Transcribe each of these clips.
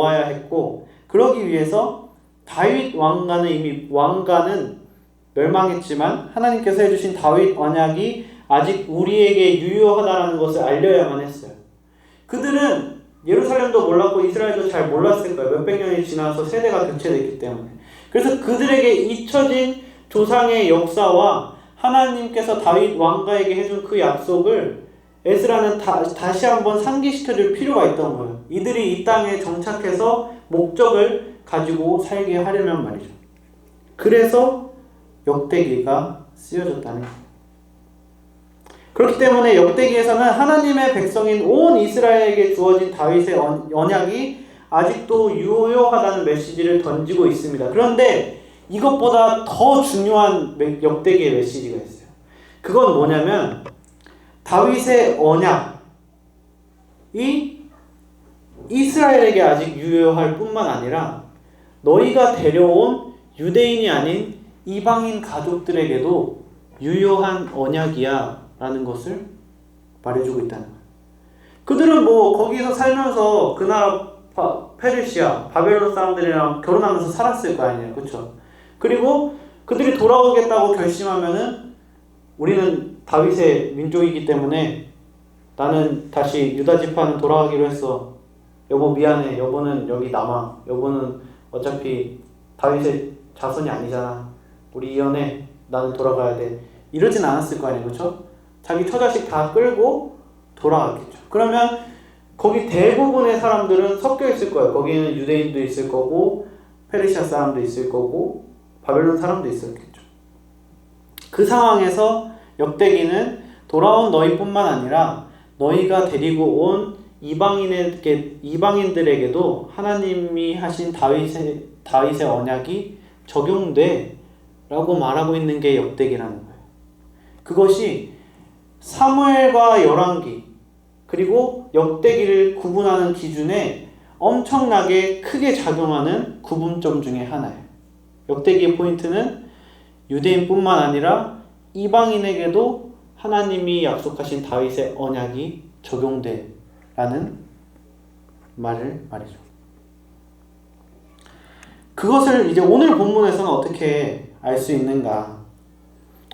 모아야 했고, 그러기 위해서 다윗 왕가는 멸망했지만 하나님께서 해주신 다윗 언약이 아직 우리에게 유효하다는 것을 알려야만 했어요. 그들은 예루살렘도 몰랐고 이스라엘도 잘 몰랐을 거예요. 몇백 년이 지나서 세대가 교체됐기 때문에. 그래서 그들에게 잊혀진 조상의 역사와 하나님께서 다윗 왕가에게 해준 그 약속을 에스라는 다시 한번 상기시켜줄 필요가 있던 거예요. 이들이 이 땅에 정착해서 목적을 가지고 살게 하려면 말이죠. 그래서 역대기가 쓰여졌다는 거예요. 그렇기 때문에 역대기에서는 하나님의 백성인 온 이스라엘에게 주어진 다윗의 언약이 아직도 유효하다는 메시지를 던지고 있습니다. 그런데 이것보다 더 중요한 역대기의 메시지가 있어요. 그건 뭐냐면 다윗의 언약이 이스라엘에게 아직 유효할 뿐만 아니라 너희가 데려온 유대인이 아닌 이방인 가족들에게도 유효한 언약이야 라는 것을 말해주고 있다는 거예요. 그들은 거기서 살면서 그 나라 페르시아, 바벨론 사람들이랑 결혼하면서 살았을 거 아니에요. 그렇죠? 그리고 그들이 돌아오겠다고 결심하면은 우리는 다윗의 민족이기 때문에 나는 다시 유다 지파는 돌아가기로 했어. 여보 미안해. 여보는 여기 남아. 여보는 어차피 다윗의 자손이 아니잖아. 우리 이혼해. 나는 돌아가야 돼. 이러진 않았을 거 아니에요. 그렇죠? 자기 처자식 다 끌고 돌아갔겠죠. 그러면 거기 대부분의 사람들은 섞여 있을 거예요. 거기는 유대인도 있을 거고 페르시아 사람도 있을 거고 바벨론 사람도 있었겠죠. 그 상황에서 역대기는 돌아온 너희뿐만 아니라 너희가 데리고 온 이방인들에게도 하나님이 하신 다윗의 언약이 적용돼 라고 말하고 있는 게 역대기라는 거예요. 그것이 사무엘과 열왕기 그리고 역대기를 구분하는 기준에 엄청나게 크게 작용하는 구분점 중에 하나예요. 역대기의 포인트는 유대인뿐만 아니라 이방인에게도 하나님이 약속하신 다윗의 언약이 적용돼라는 말을 말이죠. 그것을 이제 오늘 본문에서는 어떻게 알 수 있는가?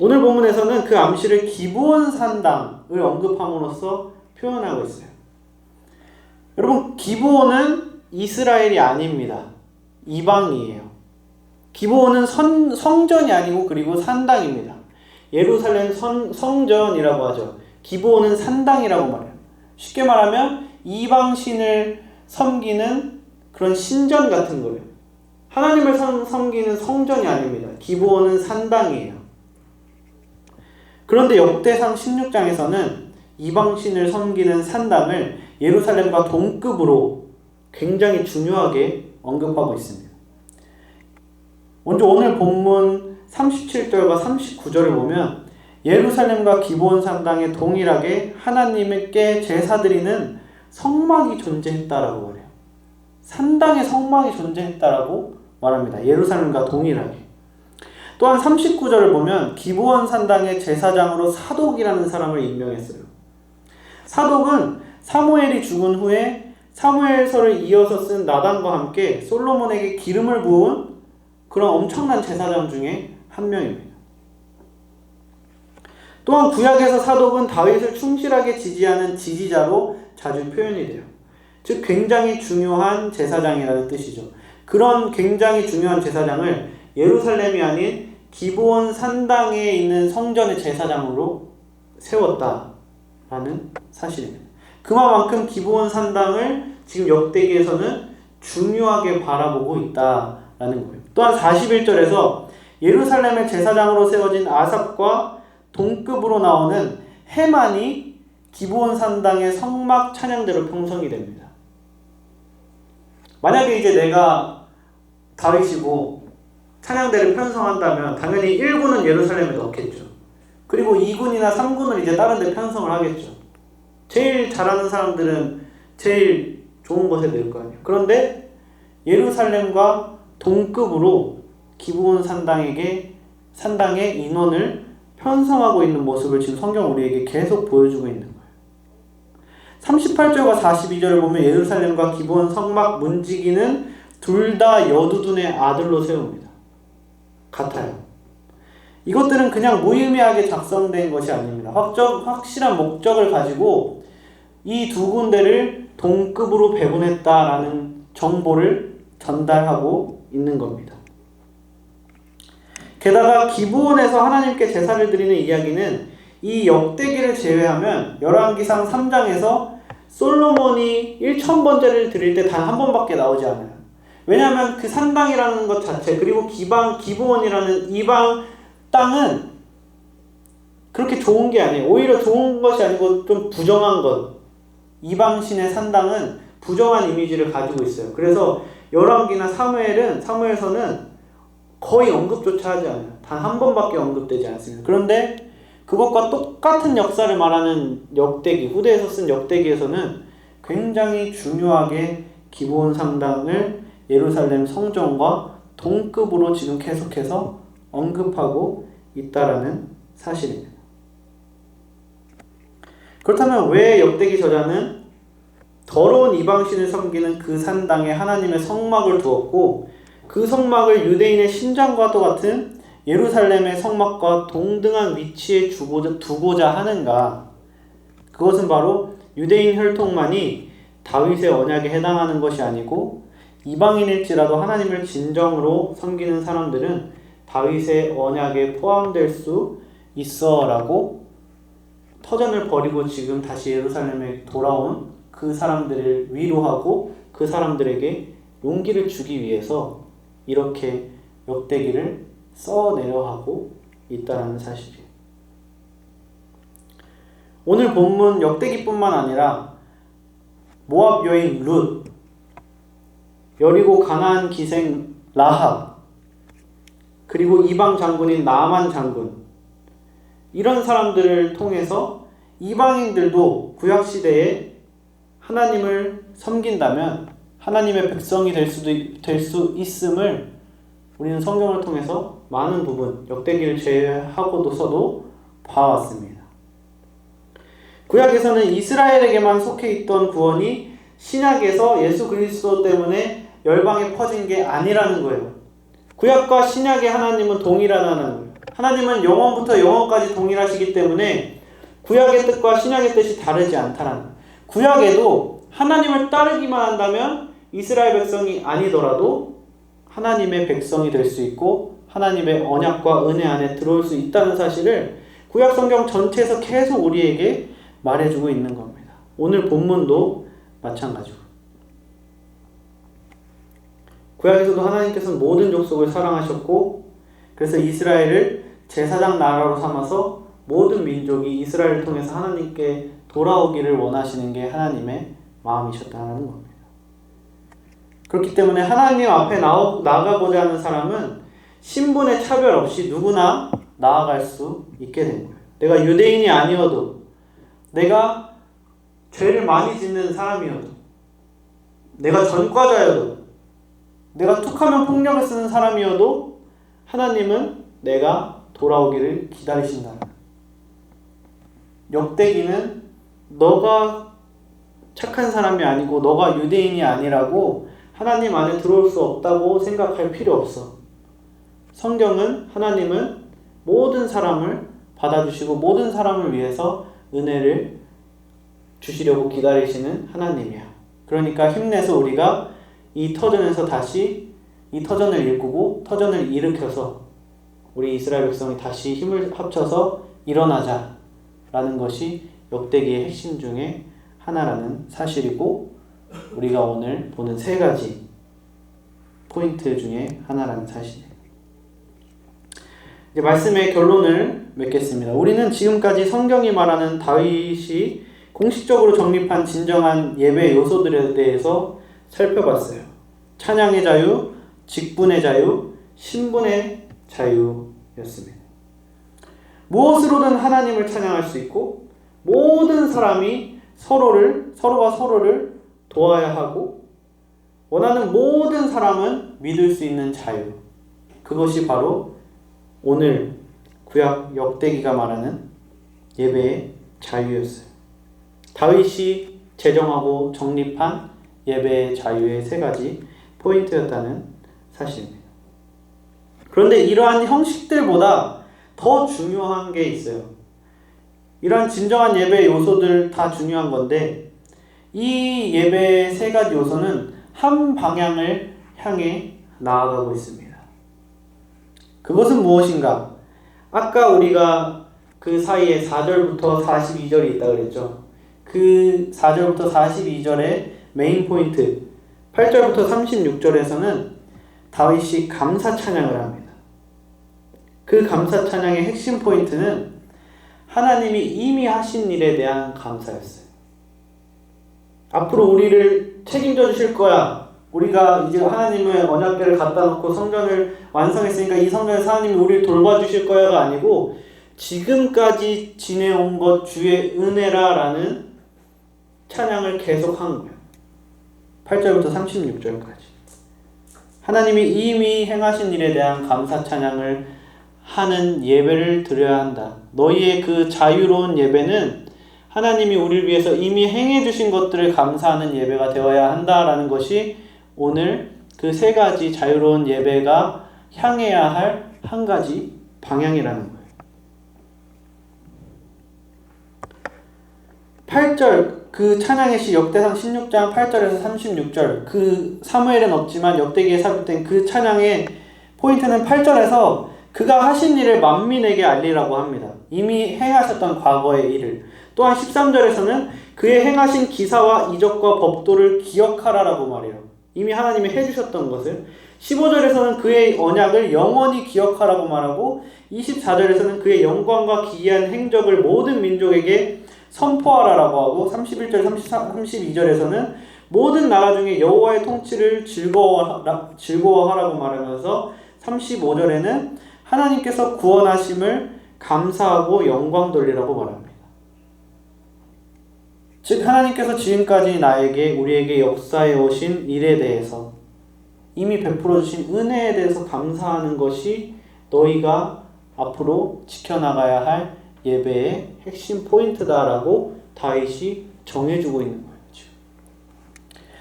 오늘 본문에서는 그 암시를 기브온 산당을 언급함으로써 표현하고 있어요. 여러분, 기브온은 이스라엘이 아닙니다. 이방이에요. 기브온은 성전이 아니고 그리고 산당입니다. 예루살렘 성전이라고 하죠. 기브온은 산당이라고 말해요. 쉽게 말하면 이방신을 섬기는 그런 신전 같은 거예요. 하나님을 섬기는 성전이 아닙니다. 기브온은 산당이에요. 그런데 역대상 16장에서는 이방신을 섬기는 산당을 예루살렘과 동급으로 굉장히 중요하게 언급하고 있습니다. 먼저 오늘 본문 37절과 39절을 보면 예루살렘과 기브온 산당에 동일하게 하나님께 제사드리는 성막이 존재했다라고 말해요. 산당에 성막이 존재했다라고 말합니다. 예루살렘과 동일하게. 또한 39절을 보면 기브온 산당의 제사장으로 사독이라는 사람을 임명했어요. 사독은 사무엘이 죽은 후에 사무엘서를 이어서 쓴 나단과 함께 솔로몬에게 기름을 부은 그런 엄청난 제사장 중에 한 명입니다. 또한 구약에서 사독은 다윗을 충실하게 지지하는 지지자로 자주 표현이 돼요. 즉 굉장히 중요한 제사장이라는 뜻이죠. 그런 굉장히 중요한 제사장을 예루살렘이 아닌 기브온 산당에 있는 성전의 제사장으로 세웠다라는 사실입니다. 그만큼 기브온 산당을 지금 역대기에서는 중요하게 바라보고 있다라는 거예요. 또한 41절에서 예루살렘의 제사장으로 세워진 아삽과 동급으로 나오는 헤만이 기브온 산당의 성막 찬양대로 편성이 됩니다. 만약에 이제 내가 다윗이고 찬양대를 편성한다면 당연히 1군은 예루살렘에 넣겠죠. 그리고 2군이나 3군을 이제 다른 데 편성을 하겠죠. 제일 잘하는 사람들은 제일 좋은 곳에 넣을 거 아니에요. 그런데 예루살렘과 동급으로 기브온 산당의 인원을 편성하고 있는 모습을 지금 성경 우리에게 계속 보여주고 있는 거예요. 38절과 42절을 보면 예루살렘과 기브온 성막 문지기는 둘 다 여두둔의 아들로 세웁니다. 같아요. 이것들은 그냥 무의미하게 작성된 것이 아닙니다. 확실한 목적을 가지고 이 두 군데를 동급으로 배분했다라는 정보를 전달하고 있는 겁니다. 게다가 기브온에서 하나님께 제사를 드리는 이야기는 이 역대기를 제외하면 열왕기상 3장에서 솔로몬이 1000번제를 드릴 때 단 한 번밖에 나오지 않아요. 왜냐하면 그 산당이라는 것 자체, 그리고 기브온이라는 이방 땅은 그렇게 좋은 게 아니에요. 오히려 좋은 것이 아니고 좀 부정한 것. 이방신의 산당은 부정한 이미지를 가지고 있어요. 그래서 열왕기나 사무엘서는 거의 언급조차 하지 않아요. 단 한 번밖에 언급되지 않습니다. 그런데 그것과 똑같은 역사를 말하는 역대기, 후대에서 쓴 역대기에서는 굉장히 중요하게 기브온 산당을 예루살렘 성전과 동급으로 지금 계속해서 언급하고 있다라는 사실입니다. 그렇다면 왜 역대기 저자는 더러운 이방신을 섬기는 그 산당에 하나님의 성막을 두었고 그 성막을 유대인의 신장과도 같은 예루살렘의 성막과 동등한 위치에 두고자 하는가? 그것은 바로 유대인 혈통만이 다윗의 언약에 해당하는 것이 아니고 이방인일지라도 하나님을 진정으로 섬기는 사람들은 다윗의 언약에 포함될 수 있어 라고 터전을 버리고 지금 다시 예루살렘에 돌아온 그 사람들을 위로하고 그 사람들에게 용기를 주기 위해서 이렇게 역대기를 써내려 하고 있다는 사실이에요. 오늘 본문 역대기뿐만 아니라 모압 여인 룻, 여리고 가나안 기생 라합, 그리고 이방 장군인 나아만 장군, 이런 사람들을 통해서 이방인들도 구약시대에 하나님을 섬긴다면 하나님의 백성이 될 수 있음을 우리는 성경을 통해서 많은 부분, 역대기를 제외하고도 봐왔습니다. 구약에서는 이스라엘에게만 속해 있던 구원이 신약에서 예수 그리스도 때문에 열방에 퍼진 게 아니라는 거예요. 구약과 신약의 하나님은 동일하다는 거예요. 하나님은 영원부터 영원까지 동일하시기 때문에 구약의 뜻과 신약의 뜻이 다르지 않다는 거예요. 구약에도 하나님을 따르기만 한다면 이스라엘 백성이 아니더라도 하나님의 백성이 될 수 있고 하나님의 언약과 은혜 안에 들어올 수 있다는 사실을 구약 성경 전체에서 계속 우리에게 말해주고 있는 겁니다. 오늘 본문도 마찬가지고 구약에서도 하나님께서는 모든 족속을 사랑하셨고 그래서 이스라엘을 제사장 나라로 삼아서 모든 민족이 이스라엘을 통해서 하나님께 돌아오기를 원하시는 게 하나님의 마음이셨다는 겁니다. 그렇기 때문에 하나님 앞에 나아가고자 하는 사람은 신분의 차별 없이 누구나 나아갈 수 있게 된 거예요. 내가 유대인이 아니어도, 내가 죄를 많이 짓는 사람이어도, 내가 전과자여도, 내가 툭하면 폭력을 쓰는 사람이어도 하나님은 내가 돌아오기를 기다리신다. 역대기는 너가 착한 사람이 아니고 너가 유대인이 아니라고 하나님 안에 들어올 수 없다고 생각할 필요 없어. 성경은 하나님은 모든 사람을 받아주시고 모든 사람을 위해서 은혜를 주시려고 기다리시는 하나님이야. 그러니까 힘내서 우리가 이 터전에서 다시 이 터전을 일구고 터전을 일으켜서 우리 이스라엘 백성이 다시 힘을 합쳐서 일어나자 라는 것이 역대기의 핵심 중에 하나라는 사실이고 우리가 오늘 보는 세 가지 포인트 중에 하나라는 사실이에요. 이제 말씀의 결론을 맺겠습니다. 우리는 지금까지 성경이 말하는 다윗이 공식적으로 정립한 진정한 예배 요소들에 대해서 살펴봤어요. 찬양의 자유, 직분의 자유, 신분의 자유였습니다. 무엇으로든 하나님을 찬양할 수 있고 모든 사람이 서로가 서로를 도와야 하고 원하는 모든 사람은 믿을 수 있는 자유. 그것이 바로 오늘 구약 역대기가 말하는 예배의 자유였어요. 다윗이 제정하고 정립한 예배의 자유의 세 가지 포인트였다는 사실입니다. 그런데 이러한 형식들보다 더 중요한 게 있어요. 이러한 진정한 예배의 요소들 다 중요한 건데 이 예배의 세 가지 요소는 한 방향을 향해 나아가고 있습니다. 그것은 무엇인가? 아까 우리가 그 사이에 4절부터 42절이 있다고 그랬죠. 그 4절부터 42절의 메인 포인트 8절부터 36절에서는 다윗이 감사 찬양을 합니다. 그 감사 찬양의 핵심 포인트는 하나님이 이미 하신 일에 대한 감사였어요. 앞으로 우리를 책임져 주실 거야. 우리가 이제 하나님의 언약궤를 갖다 놓고 성전을 완성했으니까 이 성전에서 하나님이 우리를 돌봐주실 거야가 아니고 지금까지 지내온 것 주의 은혜라 라는 찬양을 계속한 거예요. 8절부터 36절까지. 하나님이 이미 행하신 일에 대한 감사 찬양을 하는 예배를 드려야 한다. 너희의 그 자유로운 예배는 하나님이 우리를 위해서 이미 행해 주신 것들을 감사하는 예배가 되어야 한다라는 것이 오늘 그 세 가지 자유로운 예배가 향해야 할 한 가지 방향이라는 거예요. 8절 그 찬양의 시 역대상 16장 8절에서 36절 그 사무엘은 없지만 역대기에 삽입된 그 찬양의 포인트는 8절에서 그가 하신 일을 만민에게 알리라고 합니다. 이미 행하셨던 과거의 일을. 또한 13절에서는 그의 행하신 기사와 이적과 법도를 기억하라라고 말해요. 이미 하나님이 해주셨던 것을. 15절에서는 그의 언약을 영원히 기억하라고 말하고 24절에서는 그의 영광과 기이한 행적을 모든 민족에게 선포하라라고 하고 31절, 32절에서는 모든 나라 중에 여호와의 통치를 즐거워하라고 말하면서 35절에는 하나님께서 구원하심을 감사하고 영광 돌리라고 말합니다. 즉 하나님께서 지금까지 우리에게 역사해 오신 일에 대해서 이미 베풀어 주신 은혜에 대해서 감사하는 것이 너희가 앞으로 지켜나가야 할 예배의 핵심 포인트다라고 다윗이 정해주고 있는 거예요.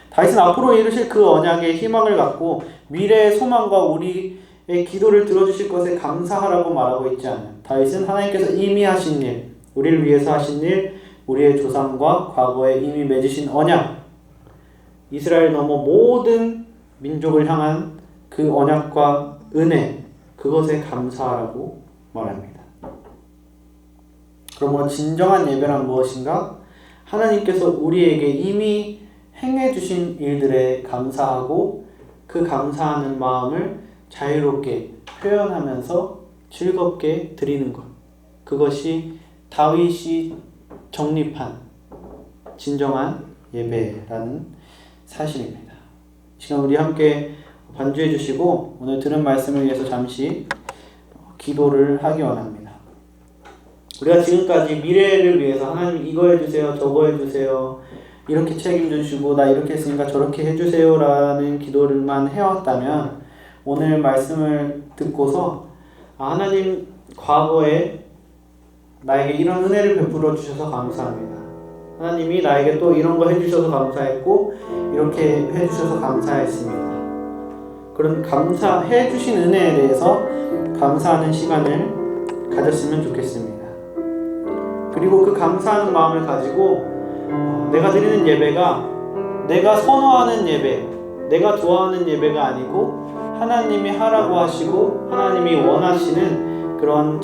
다윗은 앞으로 이루실 그 언약의 희망을 갖고 미래의 소망과 우리의 기도를 들어주실 것에 감사하라고 말하고 있지 않아요. 다윗은 하나님께서 이미 하신 일, 우리를 위해서 하신 일, 우리의 조상과 과거에 이미 맺으신 언약, 이스라엘 넘어 모든 민족을 향한 그 언약과 은혜, 그것에 감사하라고 말합니다. 그러므로 진정한 예배란 무엇인가? 하나님께서 우리에게 이미 행해주신 일들에 감사하고 그 감사하는 마음을 자유롭게 표현하면서 즐겁게 드리는 것. 그것이 다윗이 정립한 진정한 예배라는 사실입니다. 이 시간 우리 함께 반주해 주시고 오늘 들은 말씀을 위해서 잠시 기도를 하기 원합니다. 우리가 지금까지 미래를 위해서 하나님 이거 해주세요, 저거 해주세요, 이렇게 책임져주시고 나 이렇게 했으니까 저렇게 해주세요 라는 기도를만 해왔다면 오늘 말씀을 듣고서 하나님 과거에 나에게 이런 은혜를 베풀어 주셔서 감사합니다. 하나님이 나에게 또 이런 거 해주셔서 감사했고 이렇게 해주셔서 감사했습니다. 그런 감사해 주신 은혜에 대해서 감사하는 시간을 가졌으면 좋겠습니다. 그리고 그 감사하는 마음을 가지고 내가 드리는 예배가 내가 선호하는 예배, 내가 좋아하는 예배가 아니고 하나님이 하라고 하시고 하나님이 원하시는 그런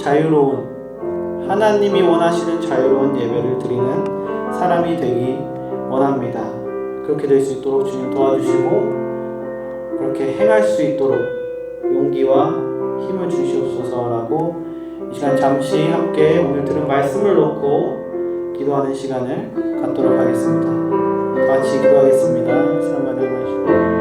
하나님이 원하시는 자유로운 예배를 드리는 사람이 되기 원합니다. 그렇게 될 수 있도록 주님 도와주시고 그렇게 행할 수 있도록 용기와 힘을 주시옵소서라고 이 시간 잠시 함께 오늘 들은 말씀을 놓고 기도하는 시간을 갖도록 하겠습니다. 같이 기도하겠습니다. 사랑하는 하나님.